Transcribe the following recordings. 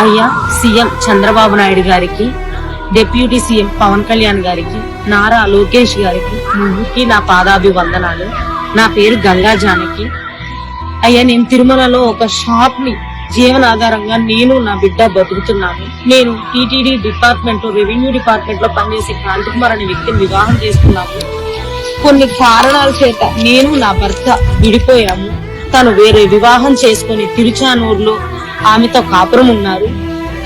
అయ్యా సీఎం చంద్రబాబు నాయుడు గారికి, deputy CM Pawan Kalyan గారికి, నారా లోకేష్ గారికి ముగ్గురికి నా పాదాభివందనాలు. నా పేరు గంగా జానకి. అయ్యా నేను తిరుమలలో ఒక షాప్ ని జీవనాధారంగా నేను నా బిడ్డ బతుకుతున్నాను. నేను టీటీడీ డిపార్ట్మెంట్ రెవెన్యూ డిపార్ట్మెంట్ లో పనిచేసే క్రాంతికుమార్ అనే వ్యక్తిని వివాహం చేసుకున్నాము. కొన్ని కారణాల చేత నేను నా భర్త విడిపోయాము. తను వేరే వివాహం చేసుకుని తిరుచానూరులో ఆమెతో కాపురం ఉన్నారు.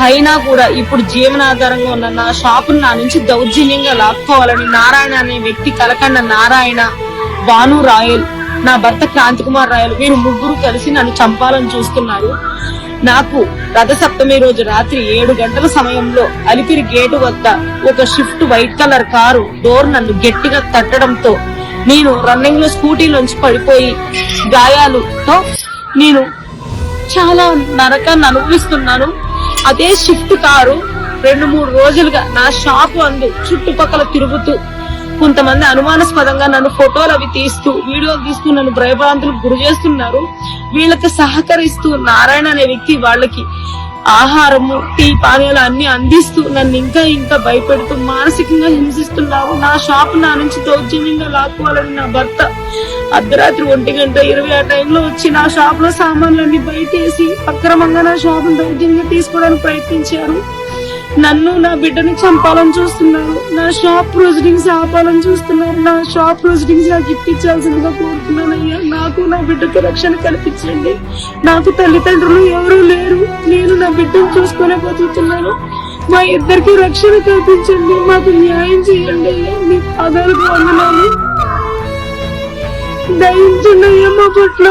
అయినా కూడా ఇప్పుడు జీవనాధారంగా ఉన్న నా షాపును నా నుంచి దౌర్జన్యంగా లాక్కోవాలని నారాయణ అనే వ్యక్తి, కలకండ నారాయణ, భాను రాయల్, నా భర్త క్రాంతికుమార్ రాయల్, వీరు ముగ్గురు కలిసి నన్ను చంపాలని చూస్తున్నారు. నాకు రథసప్తమి రోజు రాత్రి 7 గంటల సమయంలో అలిపిరి గేటు వద్ద ఒక shift white colour car door నన్ను గట్టిగా తట్టడంతో నేను రన్నింగ్ లో స్కూటీలోంచి పడిపోయి గాయాలతో నేను చాలా నరకాన్ని అనుభవిస్తున్నాను. అదే షిఫ్ట్ కారు 2-3 రోజులుగా నా షాపు అందు చుట్టుపక్కల తిరుగుతూ కొంతమంది అనుమానాస్పదంగా నన్ను ఫోటోలు అవి తీస్తూ వీడియోలు తీస్తూ నన్ను భయభ్రాంతులకు గురి చేస్తున్నారు. వీళ్ళకి సహకరిస్తూ నారాయణ అనే వ్యక్తి వాళ్ళకి ఆహారము, టీ, పానీయాలు అన్ని అందిస్తూ నన్ను ఇంకా ఇంకా భయపెడుతూ మానసికంగా హింసిస్తున్నారు. నా షాపు నా నుంచి దౌర్జన్యంగా లాక్కోవాలని నా భర్త అర్ధరాత్రి 1:20 ఆ టైంలో వచ్చి నా షాప్ లో సామాన్లన్నీ బయటేసి అక్రమంగా నా షాపును దౌర్జన్యంగా తీసుకోవడానికి ప్రయత్నించారు. నన్ను నా బిడ్డని చంపాలని చూస్తున్నారు. నా షాప్ ప్రొసీడింగ్స్ ఆపాలని చూస్తున్నారు. నా షాప్ ప్రొసీడింగ్స్ నాకు ఇప్పించాల్సిందిగా కోరుతున్నాను. అయ్యా నాకు నా బిడ్డకు రక్షణ కల్పించండి. నాకు తల్లిదండ్రులు ఎవరూ లేరు. నేను నా బిడ్డను చూసుకునే బతుకుతున్నాను. మా ఇద్దరికి రక్షణ కల్పించండి. మాకు న్యాయం చేయండి. మీ పాదాలకు వందనాలు. దయించండి అయ్యా మా పట్ల.